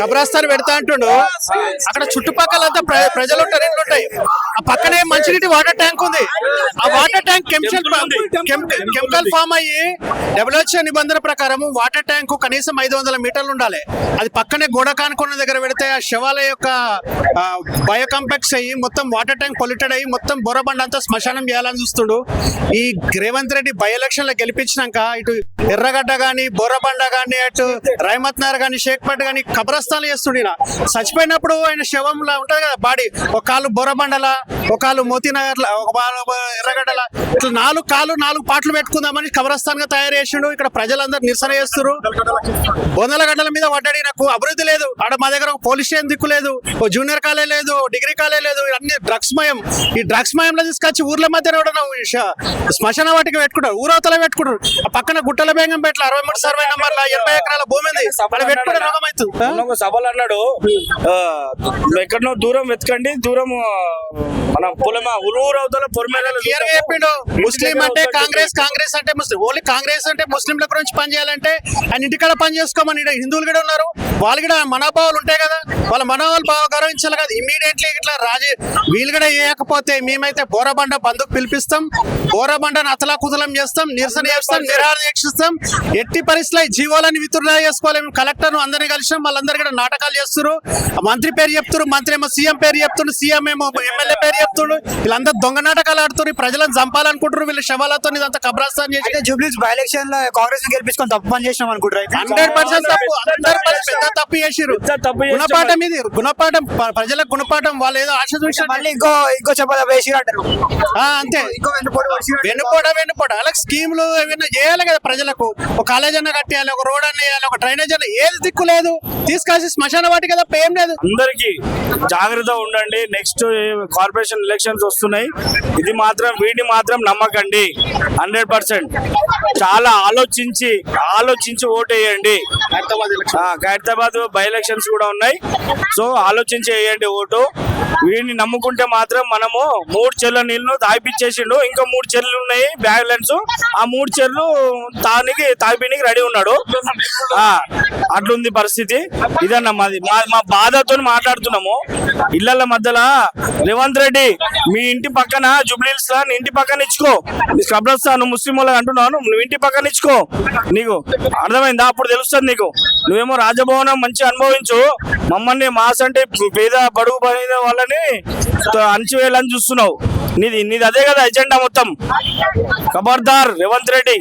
కబ్రాస్తాన్ పెడతా అంటుండు. అక్కడ చుట్టుపక్కలంతా ప్రజలు ఉంటారు, ఇళ్ళు ఉంటాయి. ఆ పక్కనే మంచినీటి వాటర్ ట్యాంక్ ఉంది. ఆ వాటర్ ట్యాంక్ కెమికల్ ఫామ్ అయ్యి WHO నిబంధన ప్రకారం వాటర్ ట్యాంక్ కనీసం 500 మీటర్లు ఉండాలి. అది పక్కనే గోడ కానుకున్న దగ్గర పెడితే ఆ శవాల యొక్క బయో కాంప్లెక్స్ అయ్యి మొత్తం వాటర్ ట్యాంక్ పొల్యూటెడ్ అయ్యి మొత్తం బొరబండ అంతా శ్మశానం చేయాలని చూస్తుండు. ఈ రేవంత్ రెడ్డి బై ఎలక్షన్ లో గెలిపించినాక ఇటు ఎర్రగడ్డ గాని బొరబండ గాని అటు రైమత్ నగర్ గాని షేక్పేట్ గాని కబ్రస్థాన్లు చేస్తుండే. చచ్చిపోయినప్పుడు ఆయన శవంలా ఉంటది కదా బాడీ, ఒక కాలు బొరబండల, ఒక కాలు మోతీనగర్, ఒక ఎర్రగడ్డల, ఇట్లా 4 కాళ్ళు 4 పాటలు పెట్టుకుందామని కబ్రస్థాన్ గా తయారు చేసిండు. ఇక్కడ ప్రజలందరూ నిరసన చేస్తున్నారు. బొందల గడ్డల మీద పడ్డాడు. నాకు అభివృద్ధి లేదు ఆడ, మా దగ్గర పోలీస్ స్టేషన్ దిక్కు లేదు, ఓ జూనియర్ కాలేజ్ లేదు, డిగ్రీ కాలేజ్ లేదు, అన్ని డ్రగ్స్ మయం. ఈ డ్రగ్స్ మయంలో తీసుకొచ్చి ఊర్ల మధ్య శ్మశాన వాటికి పెట్టుకుంటారు, ఊరవతల పెట్టుకుంటారు. ఆ పక్కన గుట్టల బేగం పెట్ల 63 సర్వే నంబర్ల 80 ఎకరాల భూమి ఉంది, అక్కడ పెట్టుకుంటే రోగం అవుతుంది. సభలు అన్నాడు, ఎక్కడనో దూరం వెతకండి, దూరం మన పొలమా ఊరవతల పొరమేళ చెప్పిండు. ముస్లిం అంటే కాంగ్రెస్, కాంగ్రెస్ అంటే ముస్లిం. ఓన్లీ కాంగ్రెస్ అంటే ముస్లింల గురించి పని చేయాలంటే ఆయన ఇంటికాడ పని చేసుకోమని హిందువులు కూడా ఉన్నారు, వాళ్ళు కూడా మనోభావాలు ఉంటాయి కదా, వాళ్ళ మనోభావాలు బాగా గౌరవించాలి కదా. ఇమీడియట్లీ ఇట్లా వీళ్ళు కూడా వేయకపోతే మేమైతే బోరబండ బంధుకు పిలిపిస్తాం, బోరబండను అతలాకుతలం చేస్తాం, నిరసన చేస్తాం, నిరాహార దీక్షిస్తాం. ఎట్టి పరిస్థితుల్లో జీవోలని విత్డ్రా చేసుకోవాలి. మేము కలెక్టర్ అందరినీ కలిసాం, వాళ్ళందరూ కూడా నాటకాలు చేస్తారు. మంత్రి పేరు చెప్తున్నారు, మంత్రి ఏమో సీఎం పేరు చెప్తున్నారు, సీఎం ఏమో ఎమ్మెల్యే పేరు చెప్తున్నారు. వీళ్ళందరూ దొంగ నాటకాలు ఆడుతున్నారు, ప్రజలను చంపాలనుకుంటారు. వీళ్ళు శవాలతో ఇదంతా కబ్రాస్తాన్ చేసి జూబ్లీస్ బై ఎలక్షన్ లో కాంగ్రెస్ గెలిపించుకొని తప్పు పని చేసినాం అనుకుంటారు. 100% తప్పు, 100% పెద్ద తప్పు చేసిరు. గుణపాఠం ఇది, గుణపాఠం, ప్రజలకు గుణపాఠం. వాళ్ళు ఏదో ఆశ చూసి మళ్ళీ ఇంకో చెప్పాలి వేసి అంటారు. అంతే, వెన్నుపోట అలా స్కీములు ఏమైనా చేయాలి కదా ప్రజలకు. ఒక కాలేజ్ అన్న కట్టేయాలి, ఒక రోడ్ అన్న వేయాలి, ఒక డ్రైనేజ్ అన్న, ఏది దిక్కు లేదు. తీసుకొచ్చి శ్మశాన వాటి కదా ఏం లేదు. అందరికి జాగ్రత్త ఉండండి. నెక్స్ట్ కార్పొరేషన్ ఎలక్షన్స్ వస్తున్నాయి, ఇది మాత్రం వీటిని మాత్రం నమ్మకండి. 100% చాలా ఆలోచించి ఓటు వేయండి. ఖైరతాబాద్ బై ఎలక్షన్స్ కూడా ఉన్నాయి, సో ఆలోచించి వేయండి ఓటు. వీడిని నమ్ముకుంటే మాత్రం మనము 3 చెర్ల నీళ్లు తాగిపించేసిండు, ఇంకా 3 చెర్లు ఉన్నాయి బ్యాలెన్స్. ఆ 3 చెర్లు తాగిపినికి రెడీ ఉన్నాడు. అట్లుంది పరిస్థితి. ఇదన్న మా బాధతో మాట్లాడుతున్నాము. ఇళ్ల మధ్యలో రేవంత్ రెడ్డి మీ ఇంటి పక్కన జూబ్లీహిల్స్ లా ఇంటి పక్కన ఇచ్చుకో, కబ్రస్తాను ముస్లిం వాళ్ళకి అంటున్నాను, నువ్వు ఇంటి పక్కన ఇచ్చుకో. నీకు అర్థమైందా? అప్పుడు తెలుస్తుంది నీకు. నువ్వేమో రాజభవనం మంచి అనుభవించు, మమ్మల్ని మాస్ అంటే పేద బడుగు పడిన వాళ్ళని అణచివేయాలని చూస్తున్నావు. నీది అదే కదా ఎజెండా మొత్తం. ఖబర్దార్ రేవంత్ రెడ్డి.